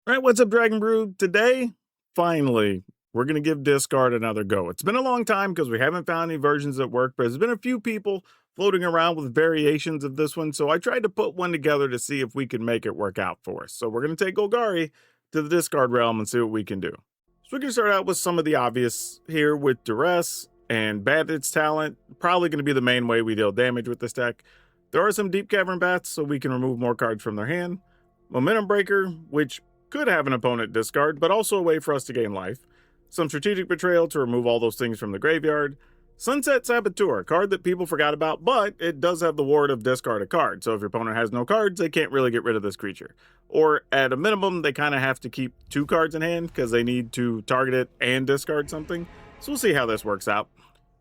All right, what's up, Dragon Brew? Today, finally, we're going to give discard another go. It's been a long time because we haven't found any versions that work, but there's been a few people floating around with variations of this one, so I tried to put one together to see if we could make it work out for us. So we're going to take Golgari to the discard realm and see what we can do. So we're going to start out with some of the obvious here with Duress and Bandit's Talent. Probably going to be the main way we deal damage with this deck. There are some Deep Cavern Bats, so we can remove more cards from their hand. Momentum Breaker, which could have an opponent discard, but also a way for us to gain life. Some Strategic Betrayal to remove all those things from the graveyard. Sunset Saboteur, a card that people forgot about, but it does have the ward of discard a card. So if your opponent has no cards, they can't really get rid of this creature. Or at a minimum, they kind of have to keep 2 cards in hand because they need to target it and discard something. So we'll see how this works out.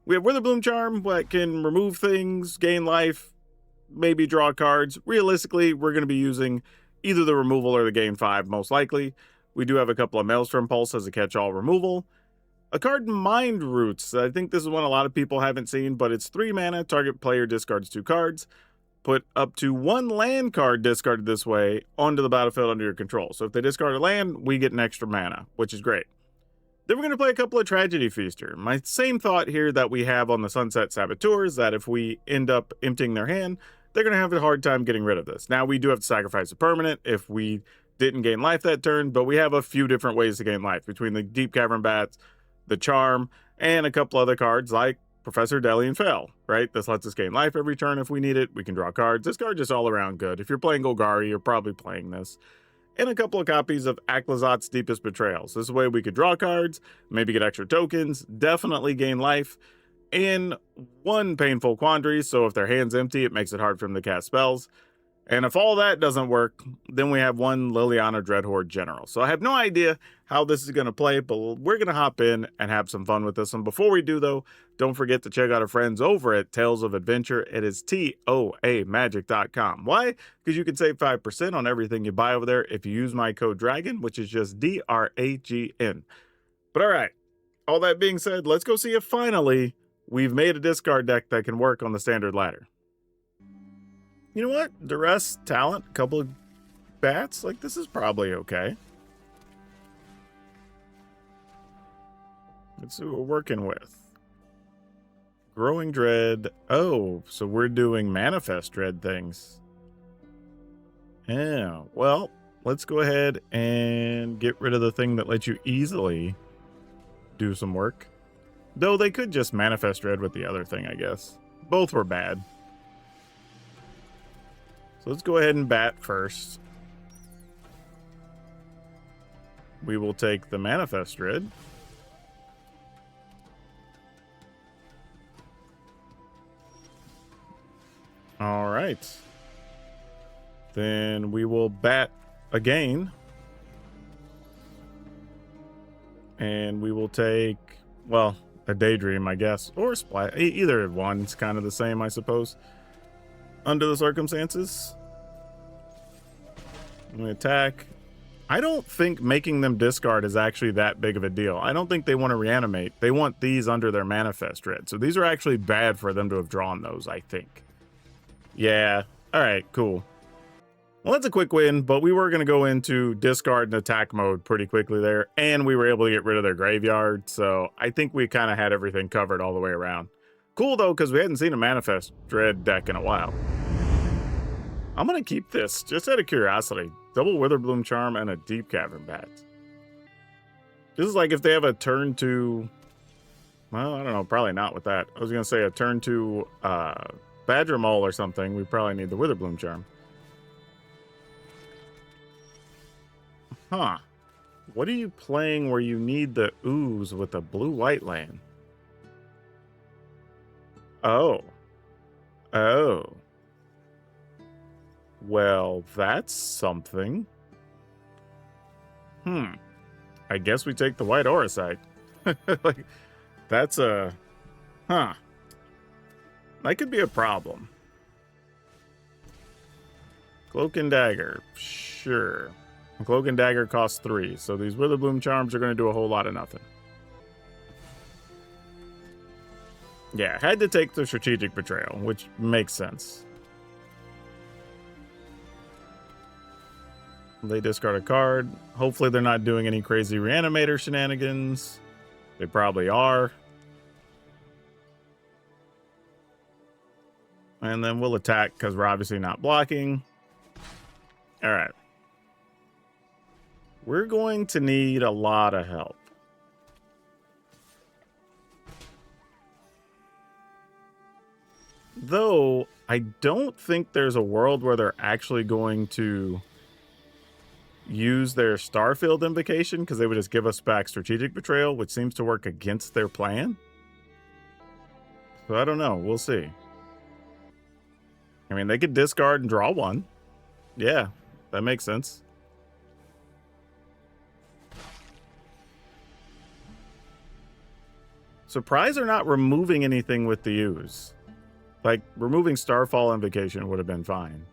We have Witherbloom Charm that can remove things, gain life, maybe draw cards. Realistically, we're going to be using either the removal or the gain 5, most likely. We do have a couple of Maelstrom Pulse as a catch-all removal. A card, Mind Roots. I think this is one a lot of people haven't seen, but it's 3 mana, target player discards 2 cards. Put up to 1 land card discarded this way onto the battlefield under your control. So if they discard a land, we get an extra mana, which is great. Then we're going to play a couple of Tragedy Feaster. My same thought here that we have on the Sunset Saboteur is that if we end up emptying their hand, they're going to have a hard time getting rid of this. Now, we do have to sacrifice a permanent if we didn't gain life that turn, but we have a few different ways to gain life between the Deep Cavern Bats, the Charm, and a couple other cards like Professor Delian Fell, right? This lets us gain life every turn if we need it. We can draw cards. This card just all around good. If you're playing Golgari, you're probably playing this. And a couple of copies of Aklazot's Deepest Betrayals. This is a way we could draw cards, maybe get extra tokens, definitely gain life, and 1 Painful Quandary, so if their hand's empty, it makes it hard for them to cast spells. And if all that doesn't work, then we have 1 Liliana Dreadhorde General. So I have no idea how this is going to play, but we're going to hop in and have some fun with this. And before we do, though, don't forget to check out our friends over at Tales of Adventure. It is TOAMagic.com. Why? Because you can save 5% on everything you buy over there if you use my code DRAGON, which is just DRAGN. But all right, all that being said, let's go see if finally we've made a discard deck that can work on the standard ladder. You know what? Duress, Talent, a couple of bats. Like, this is probably okay. Let's see what we're working with. Growing Dread. Oh, so we're doing Manifest Dread things. Yeah, well, let's go ahead and get rid of the thing that lets you easily do some work. Though they could just Manifest Dread with the other thing, I guess. Both were bad. So let's go ahead and bat first. We will take the Manifest Dread. All right. Then we will bat again. And we will take, well, a Daydream, I guess, or Splash. Either one's kind of the same, I suppose. Under the circumstances. We attack. I don't think making them discard is actually that big of a deal. I don't think they want to reanimate. They want these under their Manifest Dread. So these are actually bad for them to have drawn those, I think. Yeah. All right, cool. Well, that's a quick win, but we were going to go into discard and attack mode pretty quickly there, and we were able to get rid of their graveyard, so I think we kind of had everything covered all the way around. Cool, though, because we hadn't seen a Manifest Dread deck in a while. I'm going to keep this, just out of curiosity. Double Witherbloom Charm and a Deep Cavern Bat. This is like if they have a turn to... Well, I don't know, probably not with that. I was going to say a turn to Badger Mole or something. We probably need the Witherbloom Charm. Huh. What are you playing where you need the ooze with a blue-white land? Oh. Oh. Well, that's something. I guess we take the white Auracite. Like, that's a... Huh. That could be a problem. Cloak and Dagger. Sure. Cloak and Dagger costs 3, so these Witherbloom Charms are going to do a whole lot of nothing. Yeah, had to take the Strategic Betrayal, which makes sense. They discard a card. Hopefully they're not doing any crazy Reanimator shenanigans. They probably are. And then we'll attack because we're obviously not blocking. All right. We're going to need a lot of help. Though, I don't think there's a world where they're actually going to use their Starfield invocation, because they would just give us back Strategic Betrayal, which seems to work against their plan. So I don't know. We'll see. I mean, they could discard and draw one. Yeah, that makes sense. Surprised they're not removing anything with the ooze. Like, removing Starfall Invocation would have been fine.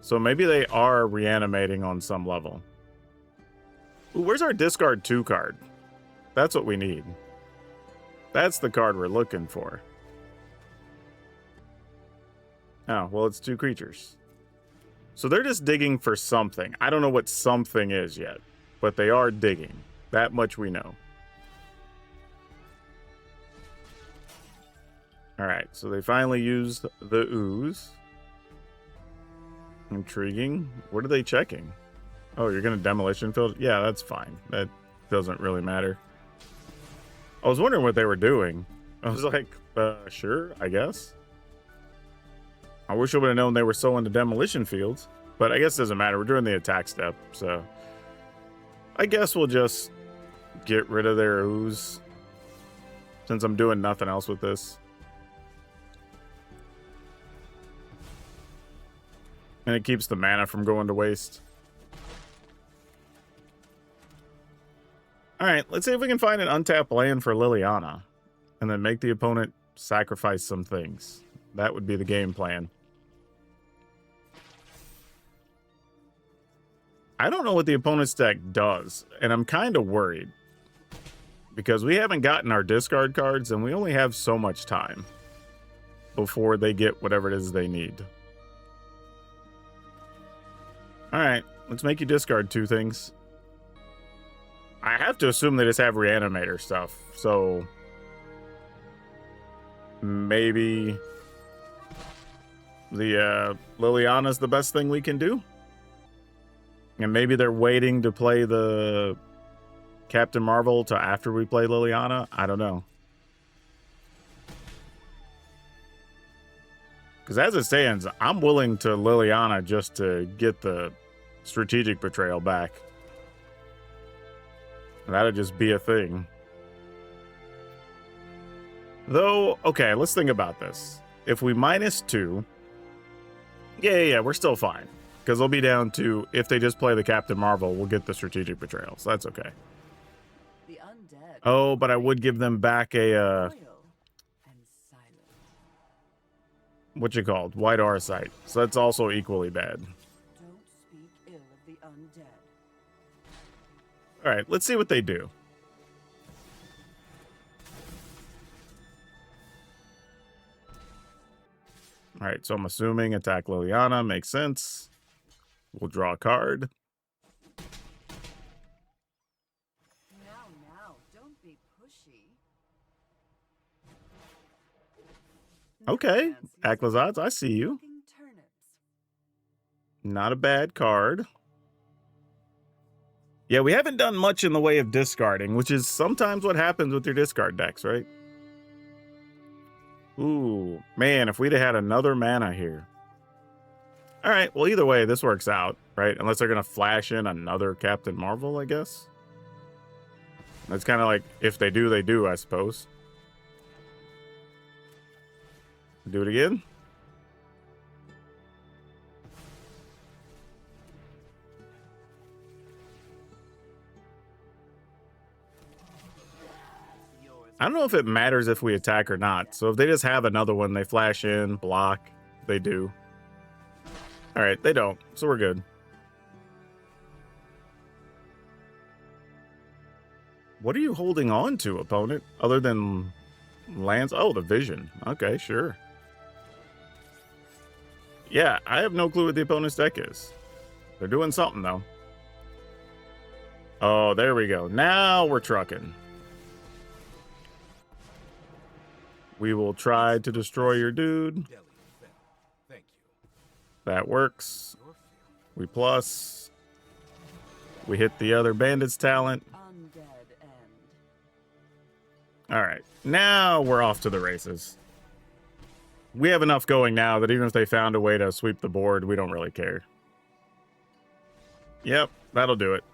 So maybe they are reanimating on some level. Ooh, where's our discard 2 card? That's what we need. That's the card we're looking for. Oh, well, it's 2 creatures. So they're just digging for something. I don't know what something is yet, but they are digging. That much we know. All right, so they finally used the ooze. Intriguing. What are they checking? Oh, you're going to Demolition Field? Yeah, that's fine. That doesn't really matter. I was wondering what they were doing. I was like, sure, I guess. I wish I would have known they were so into Demolition Fields, but I guess it doesn't matter. We're doing the attack step, so I guess we'll just get rid of their ooze since I'm doing nothing else with this. And it keeps the mana from going to waste. Alright, let's see if we can find an untapped land for Liliana. And then make the opponent sacrifice some things. That would be the game plan. I don't know what the opponent's deck does. And I'm kind of worried. Because we haven't gotten our discard cards. And we only have so much time before they get whatever it is they need. Alright, let's make you discard 2 things. I have to assume they just have Reanimator stuff, so maybe the Liliana's the best thing we can do? And maybe they're waiting to play the Captain Marvel to after we play Liliana? I don't know. Because as it stands, I'm willing to Liliana just to get the Strategic Betrayal back. That'd just be a thing. Though, okay, let's think about this. If we -2, yeah, we're still fine. Because they'll be down to, if they just play the Captain Marvel, we'll get the Strategic Betrayal. So that's okay. Oh, but I would give them back a, what you called? White Auracite. So that's also equally bad. All right, let's see what they do. All right, so I'm assuming attack Liliana makes sense. We'll draw a card. Now, don't be pushy. Okay, Aklazadz, I see you. Not a bad card. Yeah, we haven't done much in the way of discarding, which is sometimes what happens with your discard decks, right? Ooh, man, if we'd have had another mana here. All right, well, either way, this works out, right? Unless they're going to flash in another Captain Marvel, I guess. That's kind of like, if they do, they do, I suppose. Do it again. I don't know if it matters if we attack or not. So if they just have another one, they flash in, block, they do. All right, they don't, so we're good. What are you holding on to, opponent, other than lands? Oh, the vision. Okay, sure. Yeah, I have no clue what the opponent's deck is. They're doing something, though. Oh, there we go. Now we're trucking. We will try to destroy your dude. Thank you. That works. We plus. We hit the other bandit's talent. Undead end. All right. Now we're off to the races. We have enough going now that even if they found a way to sweep the board, we don't really care. Yep, that'll do it.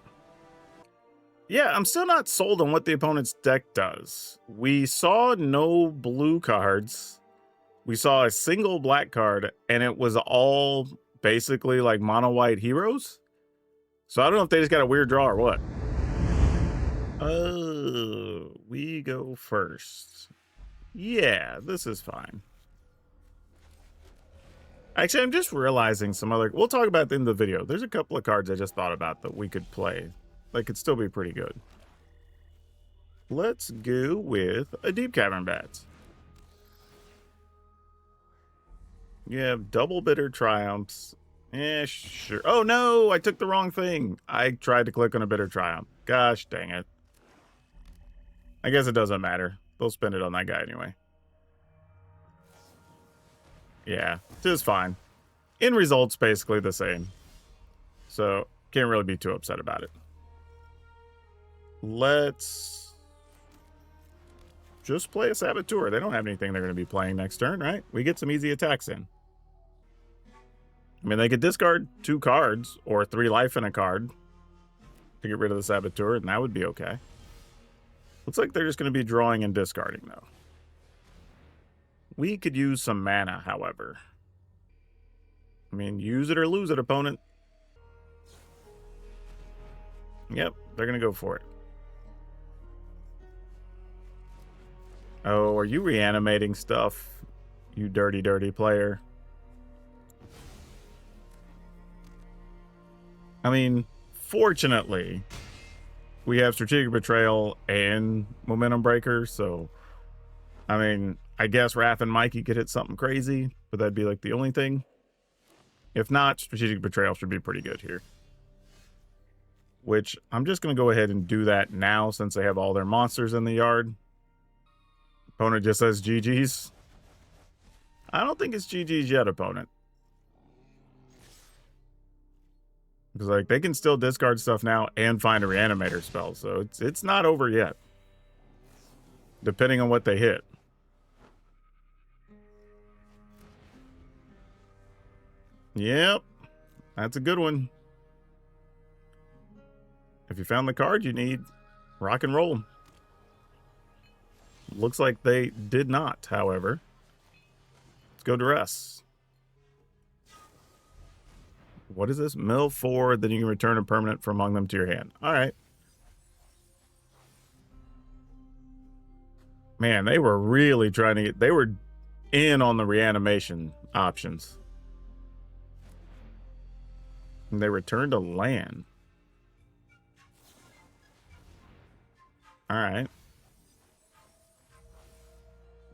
Yeah, I'm still not sold on what the opponent's deck does. We saw no blue cards. We saw a single black card, and it was all basically like mono white heroes. So I don't know if they just got a weird draw or what. Oh, we go first. Yeah, this is fine. Actually, I'm just realizing some other... We'll talk about it in the video. There's a couple of cards I just thought about that we could play. That could still be pretty good. Let's go with a Deep Cavern Bats. You have double bitter triumphs. Eh, sure. Oh no, I took the wrong thing. I tried to click on a bitter triumph. Gosh dang it. I guess it doesn't matter. They'll spend it on that guy anyway. Yeah, just fine. In results, basically the same. So, can't really be too upset about it. Let's just play a Saboteur. They don't have anything they're going to be playing next turn, right? We get some easy attacks in. I mean, they could discard 2 cards or 3 life in a card to get rid of the Saboteur, and that would be okay. Looks like they're just going to be drawing and discarding, though. We could use some mana, however. I mean, use it or lose it, opponent. Yep, they're going to go for it. Oh, are you reanimating stuff? You dirty, dirty player. I mean, fortunately, we have Strategic Betrayal and Momentum Breaker, so... I mean, I guess Raph and Mikey could hit something crazy, but that'd be like the only thing. If not, Strategic Betrayal should be pretty good here. Which, I'm just going to go ahead and do that now since they have all their monsters in the yard. Opponent just says GG's. I don't think it's GG's yet, opponent. Because, like, they can still discard stuff now and find a Reanimator spell, so it's not over yet. Depending on what they hit. Yep, that's a good one. If you found the card you need, rock and roll. Looks like they did not, however. Let's go Duress. What is this? Mill 4, then you can return a permanent from among them to your hand. All right. Man, they were really trying to get... They were in on the reanimation options. And they returned a land. All right.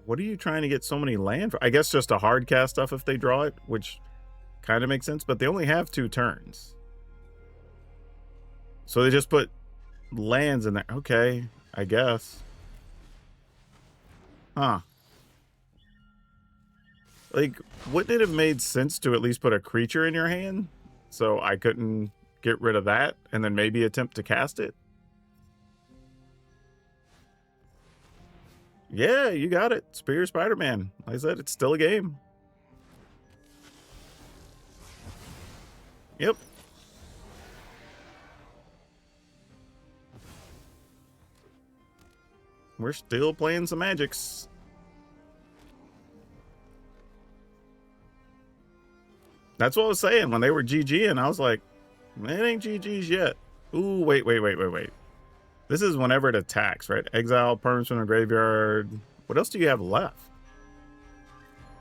What are you trying to get so many land for? I guess just a hard cast stuff if they draw it, which kind of makes sense, but they only have 2 turns. So they just put lands in there. Okay, I guess. Huh. Like, wouldn't it have made sense to at least put a creature in your hand? So I couldn't get rid of that and then maybe attempt to cast it? Yeah, you got it. Spear Spider-Man. Like I said, it's still a game. Yep. We're still playing some magics. That's what I was saying when they were GG, and I was like, it ain't GG's yet. Ooh, wait. This is whenever it attacks, right? Exile, permanents from the graveyard. What else do you have left?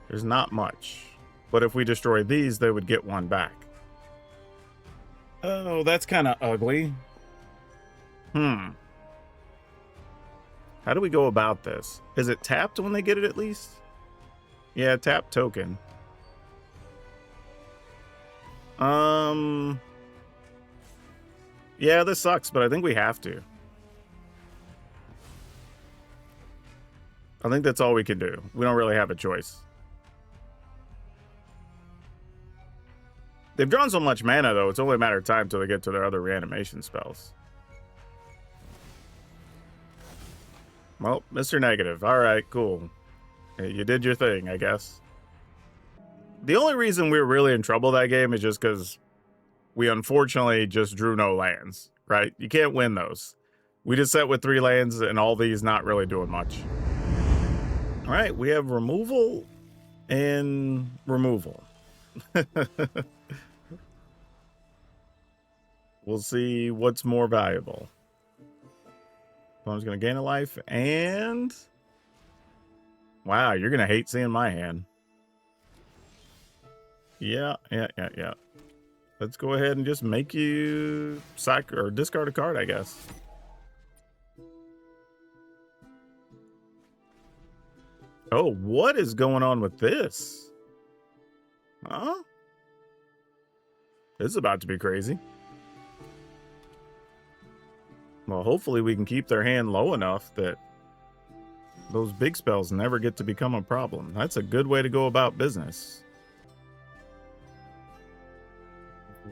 There's not much. But if we destroy these, they would get 1 back. Oh, that's kind of ugly. How do we go about this? Is it tapped when they get it at least? Yeah, tap token. Yeah, this sucks, but I think we have to. I think that's all we can do. We don't really have a choice. They've drawn so much mana, though, it's only a matter of time till they get to their other reanimation spells. Well, Mr. Negative. All right, cool. You did your thing, I guess. The only reason we were really in trouble that game is just because we unfortunately just drew no lands, right? You can't win those. We just set with 3 lands, and all these not really doing much. All right, we have removal and removal. We'll see what's more valuable. Opponent's going to gain a life, and... Wow, you're going to hate seeing my hand. Yeah. Let's go ahead and just make you sack or discard a card, I guess. Oh, what is going on with this? Huh? This is about to be crazy. Well, hopefully we can keep their hand low enough that those big spells never get to become a problem. That's a good way to go about business.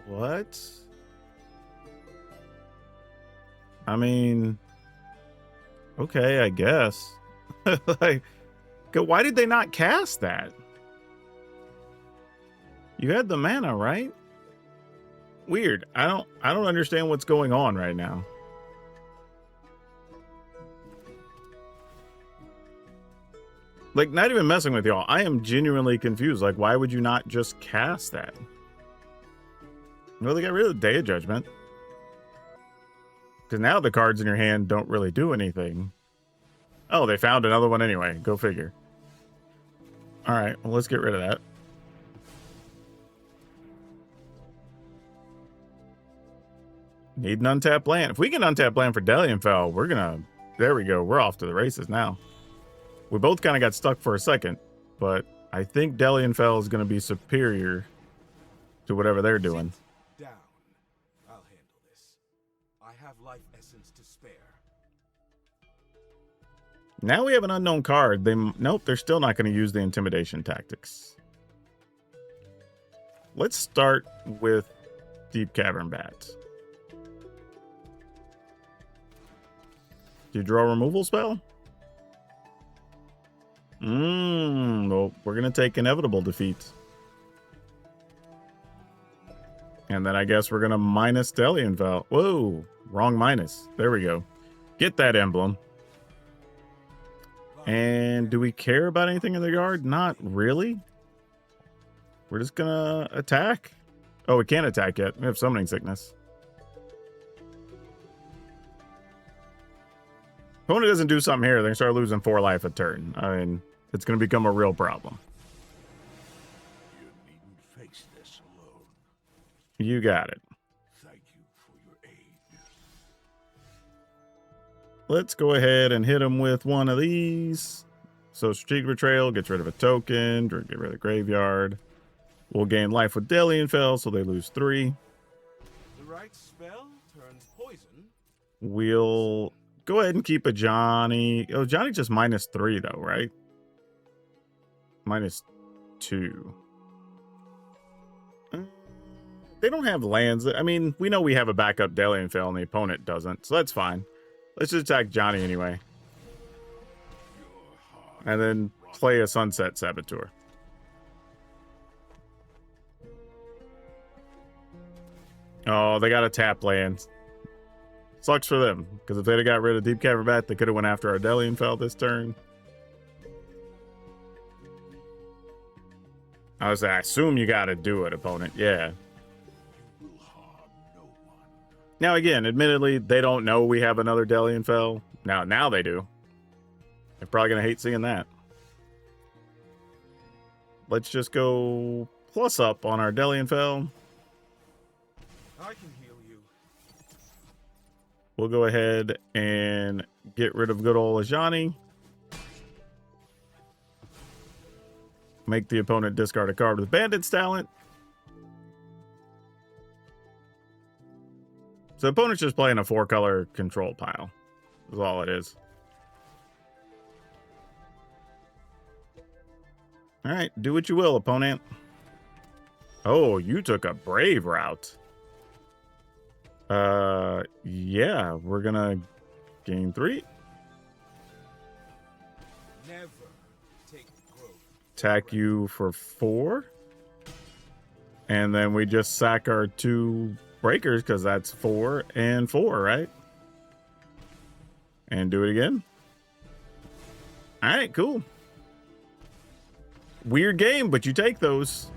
What? I mean, okay, I guess. Like, why did they not cast that? You had the mana, right? Weird. I don't understand what's going on right now. Like, not even messing with y'all. I am genuinely confused. Like, why would you not just cast that? Well, they got rid of the Day of Judgment. Because now the cards in your hand don't really do anything. Oh, they found another one anyway. Go figure. All right, well, let's get rid of that. Need an untapped land. If we can untap land for Delianfell, we're gonna... There we go. We're off to the races now. We both kind of got stuck for a second, but I think Delianfell is going to be superior to whatever they're doing. Sit down. I'll handle this. I have life essence to spare. Now we have an unknown card. Nope, they're still not going to use the intimidation tactics. Let's start with Deep Cavern Bat. Do you draw a removal spell? Well, we're going to take inevitable defeat. And then I guess we're going to minus Delianfell. Whoa, wrong minus. There we go. Get that emblem. And do we care about anything in the yard? Not really. We're just going to attack. Oh, we can't attack yet. We have summoning sickness. Opponent doesn't do something here, they're going to start losing 4 life a turn. I mean... It's going to become a real problem. You needn't face this alone. You got it. Thank you for your aid. Let's go ahead and hit him with one of these. So Strategic Betrayal gets rid of a token. Get rid of the graveyard. We'll gain life with Delianfell, so they lose 3. The right spell turns poison. We'll go ahead and keep a Johnny. Oh, Johnny just -3 though, right? -2. They don't have lands. I mean, we know we have a backup Delianfell and the opponent doesn't, so that's fine. Let's just attack Johnny anyway. And then play a Sunset Saboteur. Oh, they got a tap land. Sucks for them, because if they'd have got rid of Deep Cavern Bat, they could have went after our Delianfell this turn. I assume you got to do it, opponent. Yeah. Now, again, admittedly, they don't know we have another Delianfell. Now they do. They're probably going to hate seeing that. Let's just go plus up on our Delianfell. I can heal you. We'll go ahead and get rid of good old Ajani. Make the opponent discard a card with Bandit's Talent. So the opponent's just playing a 4-color control pile. Is all it is. All right, do what you will, opponent. Oh, you took a brave route. Yeah, we're gonna gain 3. Never take growth. Attack you for 4. And then we just sack our 2 breakers because that's 4 and 4, right? And do it again. All right, cool. Weird game, but you take those.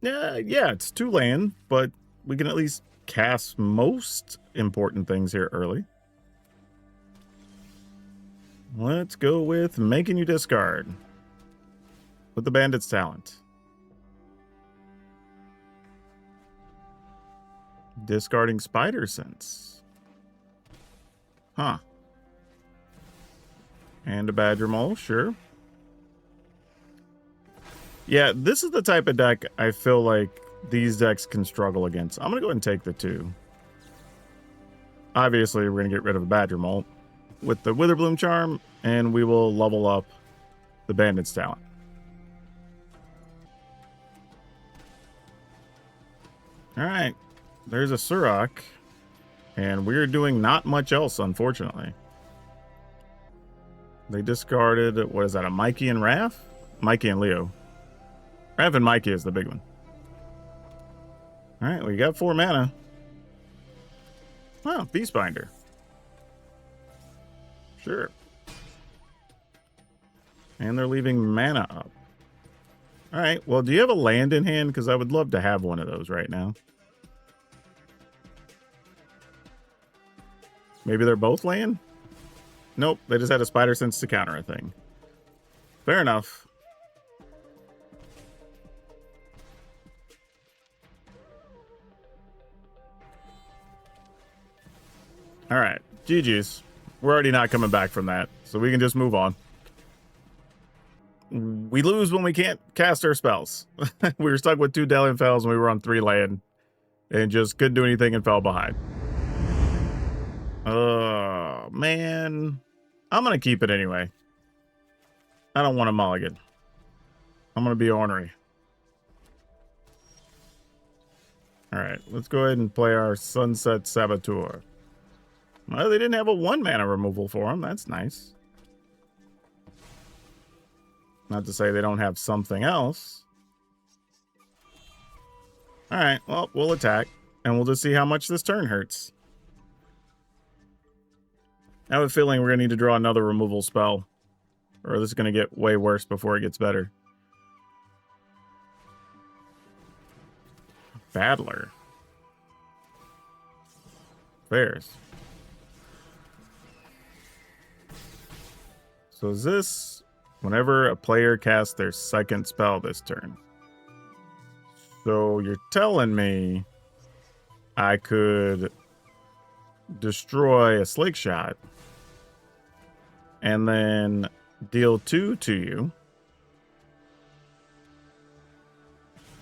Yeah, it's 2 land, but we can at least cast most important things here early. Let's go with making you discard with the Bandit's Talent. Discarding Spider Sense. Huh. And a Badger Mole, sure. Yeah, this is the type of deck I feel like these decks can struggle against. I'm going to go ahead and take the 2. Obviously, we're going to get rid of a Badger Mole with the Witherbloom Charm, and we will level up the Bandit's Talent. All right, there's a Surok, and we're doing not much else, unfortunately. They discarded, what is that, a Mikey and Raph? Mikey and Leo. Raph and Mikey is the big one. All right, we got 4 mana. Oh, Beastbinder. Sure. And they're leaving mana up. All right, well, do you have a land in hand? Because I would love to have one of those right now. Maybe they're both land? Nope, they just had a Spider Sense to counter a thing. Fair enough. All right, GG's. We're already not coming back from that, so we can just move on. We lose when we can't cast our spells. We were stuck with 2 Delian Fells and we were on 3 land and just couldn't do anything and fell behind. Oh, man. I'm going to keep it anyway. I don't want a mulligan. I'm going to be ornery. All right, let's go ahead and play our Sunset Saboteur. Well, they didn't have a 1 mana removal for them. That's nice. Not to say they don't have something else. All right, well, we'll attack, and we'll just see how much this turn hurts. I have a feeling we're going to need to draw another removal spell, or this is going to get way worse before it gets better. Battler. Fairs. So is this whenever a player casts their 2nd spell this turn? So you're telling me I could destroy a Slick Shot and then deal 2 to you.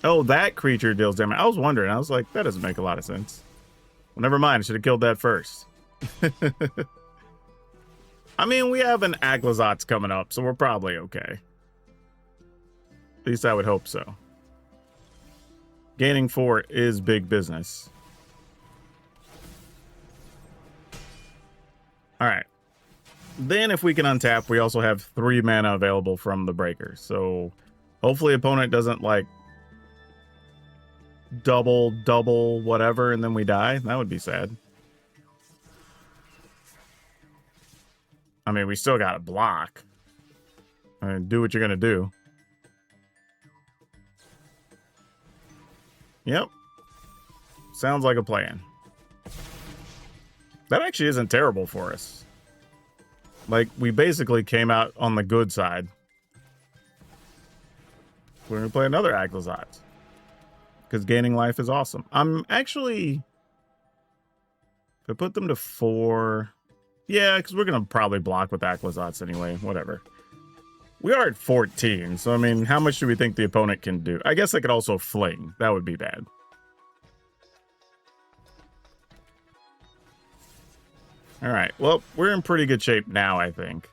Oh, that creature deals damage. I was wondering. I was like, that doesn't make a lot of sense. Well, never mind. I should have killed that first. I mean, we have an Aglazotz coming up, so we're probably okay. At least I would hope so. Gaining 4 is big business. All right. Then if we can untap, we also have 3 mana available from the breaker. So hopefully opponent doesn't like double, whatever, and then we die. That would be sad. I mean, we still got to block. I mean, do what you're going to do. Yep. Sounds like a plan. That actually isn't terrible for us. Like, we basically came out on the good side. We're going to play another Aglazotz. Because gaining life is awesome. I'm actually... If I put them to 4... Yeah, because we're going to probably block with Aglazotz anyway. Whatever. We are at 14, so I mean, how much do we think the opponent can do? I guess I could also fling. That would be bad. All right. Well, we're in pretty good shape now, I think.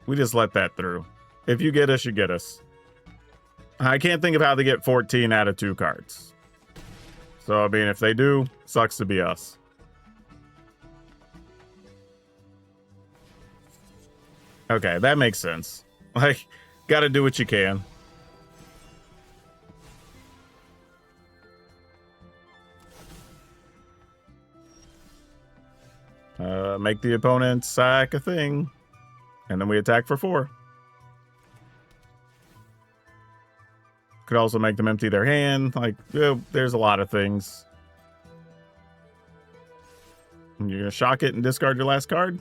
We just let that through. If you get us, you get us. I can't think of how they get 14 out of 2 cards. So, I mean, if they do, sucks to be us. Okay, that makes sense. Like, gotta do what you can. Make the opponent sack a thing. And then we attack for 4. Could also make them empty their hand. Like, there's a lot of things. And you're gonna shock it and discard your last card?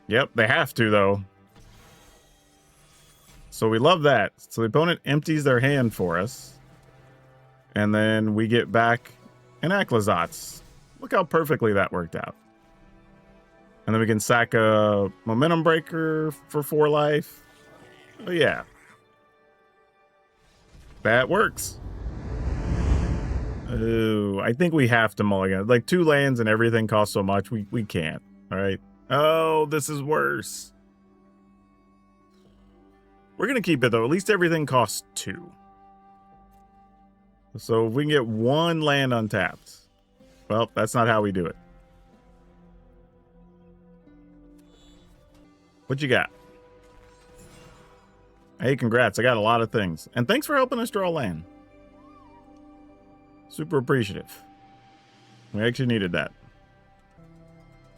Yep, they have to, though. So we love that. So the opponent empties their hand for us. And then we get back an Aclazotz. Look how perfectly that worked out. And then we can sack a Momentum Breaker for 4 life. Oh, yeah. That works. Oh, I think we have to mulligan. Like 2 lands and everything costs so much. We can't. All right. Oh, this is worse. We're going to keep it, though. At least everything costs 2. So if we can get 1 land untapped. Well, that's not how we do it. What you got? Hey, congrats. I got a lot of things. And thanks for helping us draw land. Super appreciative. We actually needed that.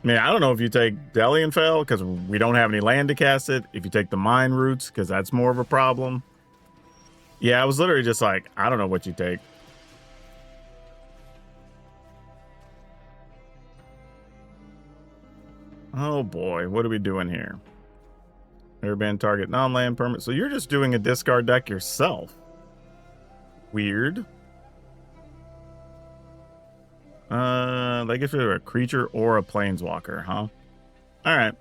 I mean, I don't know if you take Delian Fell, because we don't have any land to cast it. If you take the Mine Roots, because that's more of a problem. Yeah, I was literally just like, I don't know what you take. Oh boy, what are we doing here? Airband target non-land permanent. So you're just doing a discard deck yourself. Weird. Like if you're a creature or a planeswalker, huh? Alright.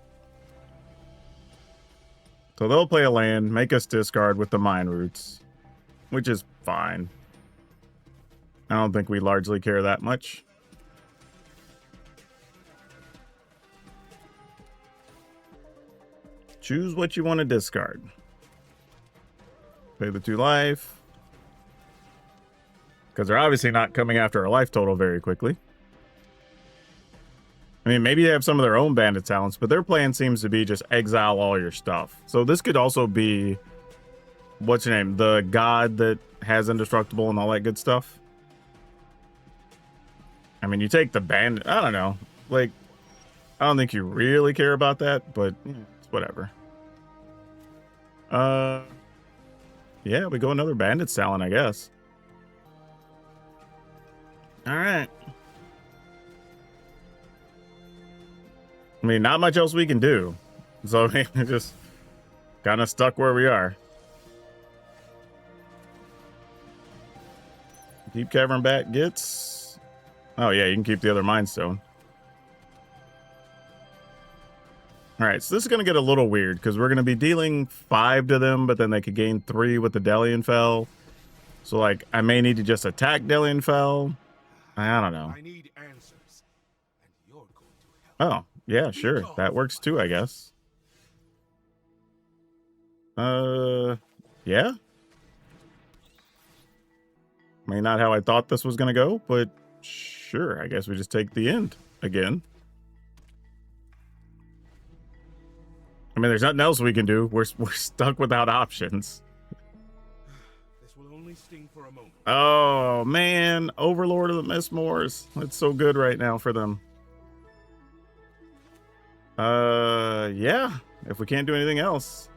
So they'll play a land, make us discard with the Mine Roots, which is fine. I don't think we largely care that much. Choose what you want to discard. Pay the 2 life. Because they're obviously not coming after our life total very quickly. I mean, maybe they have some of their own bandit talents, but their plan seems to be just exile all your stuff. So this could also be, what's your name? The god that has indestructible and all that good stuff. I mean, you take the bandit. I don't know. Like, I don't think you really care about that, but yeah, it's whatever. Yeah, we go another bandit talent, I guess. All right. I mean, not much else we can do. So, I mean, just kind of stuck where we are. Deep Cavern Bat gets... Oh, yeah, you can keep the other Mind Stone. All right, so this is going to get a little weird because we're going to be dealing 5 to them, but then they could gain 3 with the Delian Fell. So, like, I may need to just attack Delian Fell. I don't know. I need answers, and you're going to help. Oh, yeah, sure. That works too, I guess. Yeah. I mean, not how I thought this was going to go, but sure. I guess we just take the end again. I mean, there's nothing else we can do. We're stuck without options. This will only sting for a moment. Oh, man. Overlord of the Mistmoors. That's so good right now for them. Yeah. If we can't do anything else.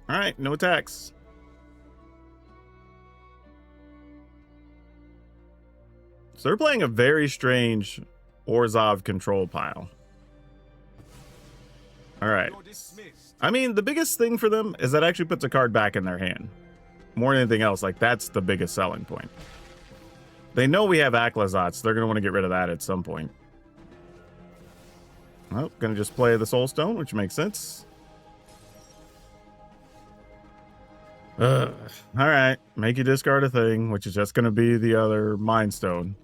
All right. No attacks. So they're playing a very strange Orzhov Control pile. All right. I mean, the biggest thing for them is that actually puts a card back in their hand. More than anything else, like that's the biggest selling point. They know we have Aclazotz. They're going to want to get rid of that at some point. Well, going to just play the Soul Stone, which makes sense. All right, make you discard a thing, which is just going to be the other Mind Stone.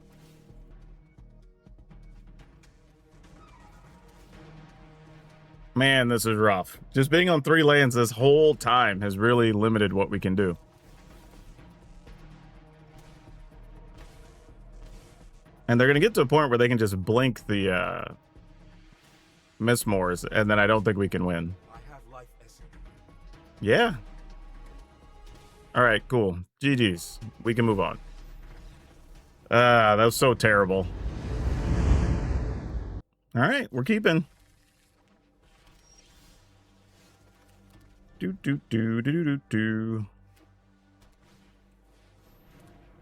Man, this is rough. Just being on 3 lands this whole time has really limited what we can do. And they're going to get to a point where they can just blink the Mistmoors, and then I don't think we can win. I have life essence. Yeah. All right, cool. GG's. We can move on. That was so terrible. All right, we're keeping. Do.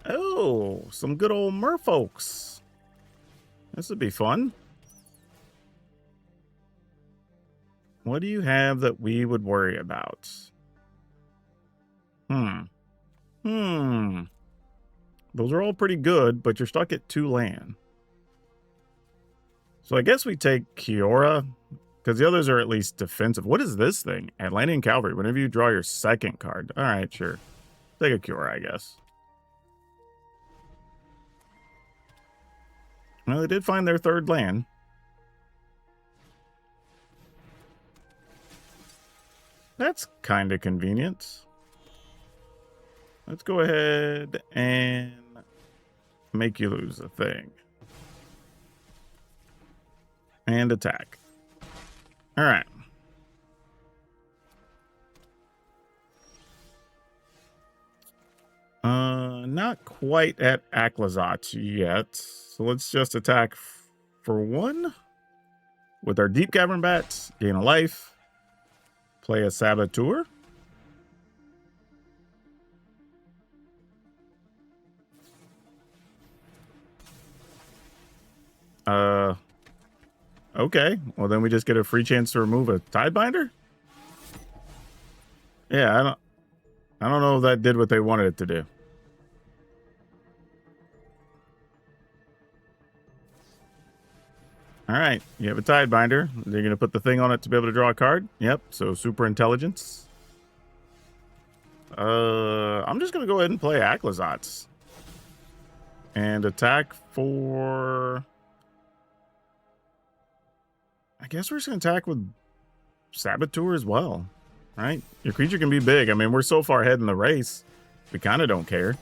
Oh, some good old merfolks. This would be fun. What do you have that we would worry about? Those are all pretty good, but you're stuck at 2 land. So I guess we take Kiora, because the others are at least defensive. What is this thing? Atlantean Cavalry. Whenever you draw your 2nd card. All right, sure. Take a Kiora, I guess. Well, they did find their 3rd land. That's kind of convenient. Let's go ahead and make you lose a thing. And attack. All right. Not quite at Aclazot yet. So let's just attack for 1 with our Deep Cavern Bats, gain a life, play a Saboteur. Okay. Well, then we just get a free chance to remove a Tidebinder? Yeah, I don't know if that did what they wanted it to do. All right, you have a Tidebinder. They're going to put the thing on it to be able to draw a card. Yep, so super intelligence. I'm just going to go ahead and play Aclazots. And attack for... I guess we're just going to attack with Saboteur as well, right? Your creature can be big. I mean, we're so far ahead in the race. We kind of don't care.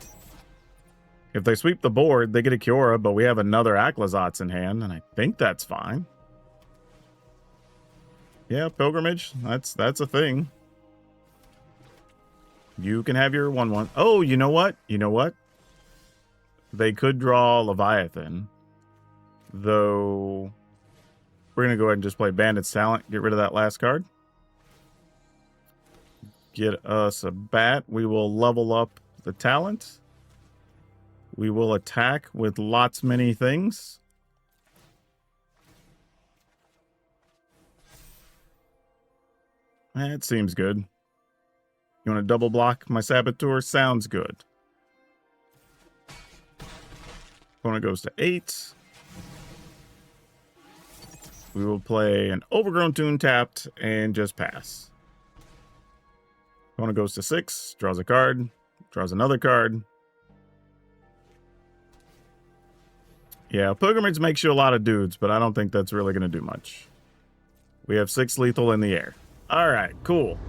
If they sweep the board, they get a Kiora, but we have another Aclazots in hand, and I think that's fine. Yeah, Pilgrimage. That's a thing. You can have your 1/1. Oh, you know what? You know what? They could draw Leviathan. Though... We're going to go ahead and just play Bandit's Talent. Get rid of that last card. Get us a bat. We will level up the talent. We will attack with lots many things. That seems good. You want to double block my Saboteur? Sounds good. Opponent goes to 8. We will play an Overgrown Tune tapped and just pass. Opponent goes to 6, draws a card, draws another card. Yeah, Pilgrimage makes you a lot of dudes, but I don't think that's really going to do much. We have 6 lethal in the air. All right, cool.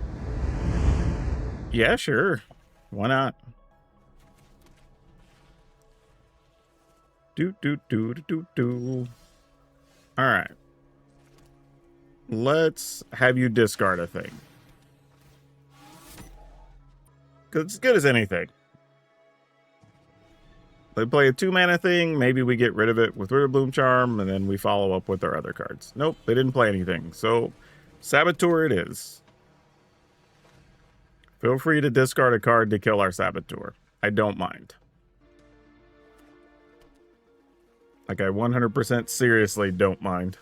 Yeah, sure. Why not? Do. All right. Let's have you discard a thing. Because it's as good as anything. They play a 2-mana thing. Maybe we get rid of it with Bloom Charm, and then we follow up with our other cards. Nope, they didn't play anything. So, Saboteur it is. Feel free to discard a card to kill our Saboteur. I don't mind. Like, I 100% seriously don't mind.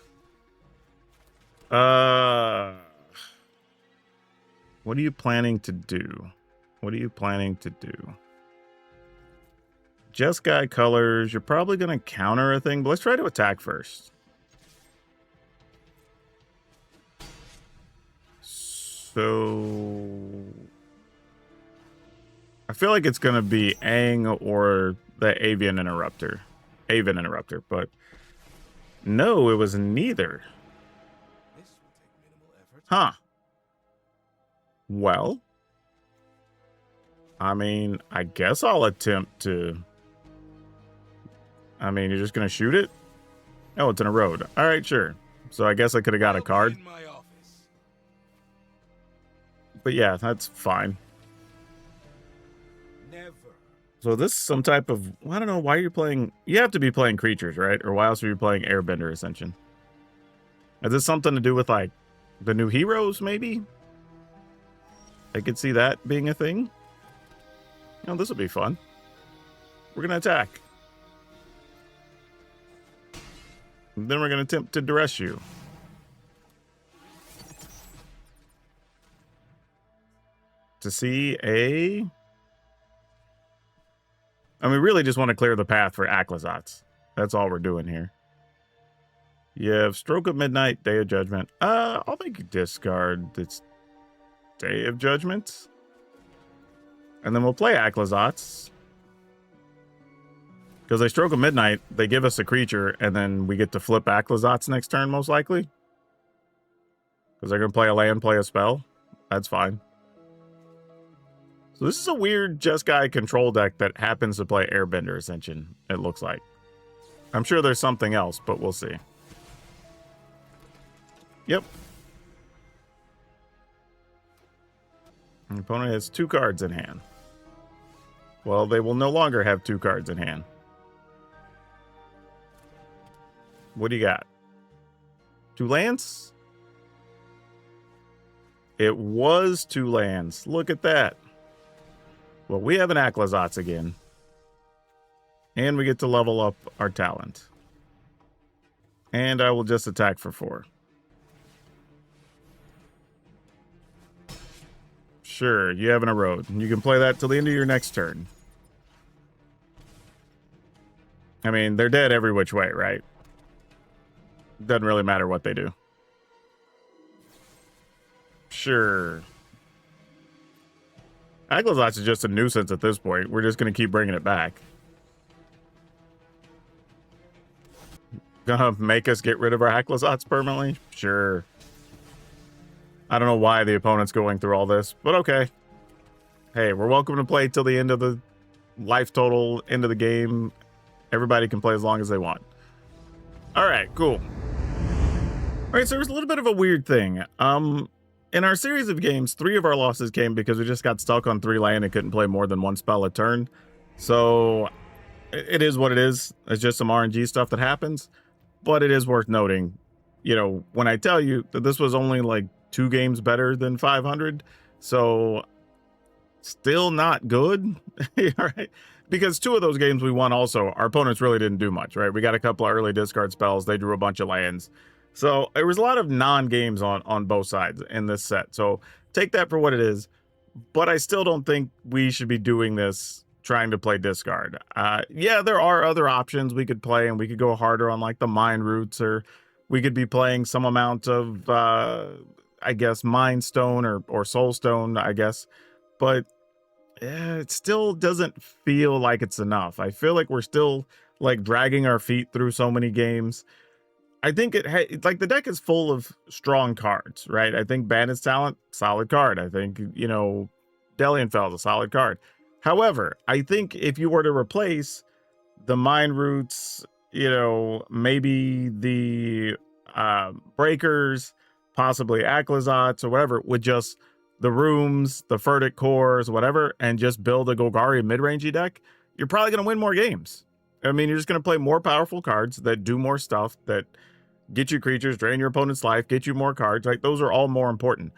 What are you planning to do? What are you planning to do? Jeskai colors. You're probably going to counter a thing, but let's try to attack first. So... I feel like it's going to be Aang or the Avian Interrupter. But no, it was neither. This will take minimal effort. Huh. Well, I mean, I guess I'll attempt to... I mean, you're just going to shoot it? Oh, it's in a road. All right, sure. So I guess I could have got a I'll be card. in my office. But yeah, that's fine. Never. So this is some type of... I don't know why you're playing... You have to be playing creatures, right? Or why else are you playing Airbender Ascension? Is this something to do with, like, the new heroes, maybe? I could see that being a thing. Oh, this will be fun. We're going to attack. And then we're going to attempt to duress you. To see a... I mean, we really just want to clear the path for Aclazotz. That's all we're doing here. You have Stroke of Midnight, Day of Judgment. I'll make you discard this Day of Judgment. And then we'll play Aclazotz. Because they Stroke of Midnight, they give us a creature, and then we get to flip Aclazotz next turn, most likely. Because they're going to play a land, play a spell. That's fine. So this is a weird Jeskai Control deck that happens to play Airbender Ascension, it looks like. I'm sure there's something else, but we'll see. Yep. The opponent has 2 cards in hand. Well, they will no longer have 2 cards in hand. What do you got? 2 lands? It was 2 lands. Look at that. Well, we have an Aclazotz again. And we get to level up our talent. And I will just attack for 4. Sure, you have an Erode. You can play that till the end of your next turn. I mean, they're dead every which way, right? Doesn't really matter what they do. Sure. Aclazotz is just a nuisance at this point. We're just going to keep bringing it back. Gonna make us get rid of our Aclazotz permanently? Sure. I don't know why the opponent's going through all this, but okay. Hey, we're welcome to play till the end of the life total, end of the game. Everybody can play as long as they want. All right, cool. All right, so there's a little bit of a weird thing. In our series of games, 3 of our losses came because we just got stuck on 3 land and couldn't play more than 1 spell a turn. So it is what it is. It's just some RNG stuff that happens. But it is worth noting, you know, when I tell you that this was only like 2 games better than 500, so still not good, all right? Because 2 of those games we won also, our opponents really didn't do much, right? We got a couple of early discard spells, they drew a bunch of lands. So there was a lot of non-games on both sides in this set. So take that for what it is, but I still don't think we should be doing this trying to play discard. Yeah, there are other options we could play, and we could go harder on like the Mind Roots, or we could be playing some amount of, I guess, Mind Stone or Soul Stone, I guess. But it still doesn't feel like it's enough. I feel like we're still like dragging our feet through so many games. I think like the deck is full of strong cards, right? I think Bandit's Talent, solid card. I think, you know, Delianfel's a solid card. However, I think if you were to replace the Mind Roots, you know, maybe the Breakers, possibly Aclazotz or whatever, with just the Rooms, the Furtic Cores, whatever, and just build a Golgari mid-rangey deck, you're probably going to win more games. I mean, you're just going to play more powerful cards that do more stuff, that get you creatures, drain your opponent's life, get you more cards. Like, those are all more important.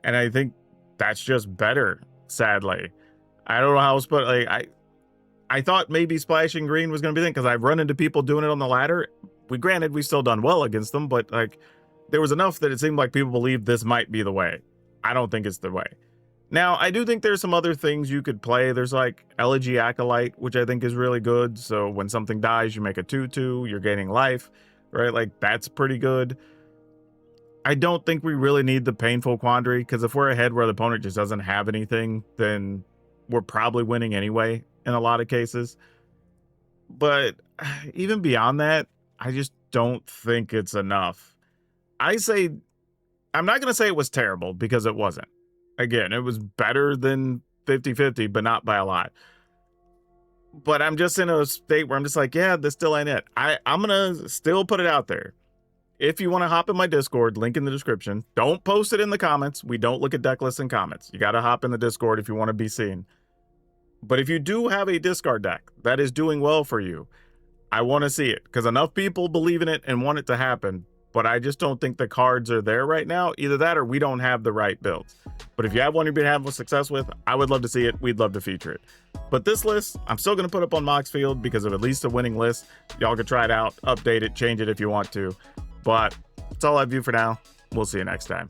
And I think that's just better, sadly. I don't know how else, but like, I thought maybe Splashing Green was going to be the thing, because I've run into people doing it on the ladder. Granted, we still done well against them, but like, there was enough that it seemed like people believed this might be the way. I don't think it's the way. Now, I do think there's some other things you could play. There's like Elegy Acolyte, which I think is really good. So when something dies, you make a 2/2, you're gaining life, right? Like, that's pretty good. I don't think we really need the Painful Quandary, because if we're ahead where the opponent just doesn't have anything, then we're probably winning anyway in a lot of cases. But even beyond that, I just don't think it's enough. I'm not going to say it was terrible, because it wasn't. Again, it was better than 50-50, but not by a lot. But I'm just in a state where I'm just like, yeah, this still ain't it. I'm going to still put it out there. If you want to hop in my Discord, link in the description. Don't post it in the comments. We don't look at deck lists and comments. You got to hop in the Discord if you want to be seen. But if you do have a discard deck that is doing well for you, I want to see it, because enough people believe in it and want it to happen. But I just don't think the cards are there right now. Either that or we don't have the right builds. But if you have one you've been having success with, I would love to see it. We'd love to feature it. But this list, I'm still going to put up on Moxfield because of at least a winning list. Y'all can try it out, update it, change it if you want to. But that's all I have for now. We'll see you next time.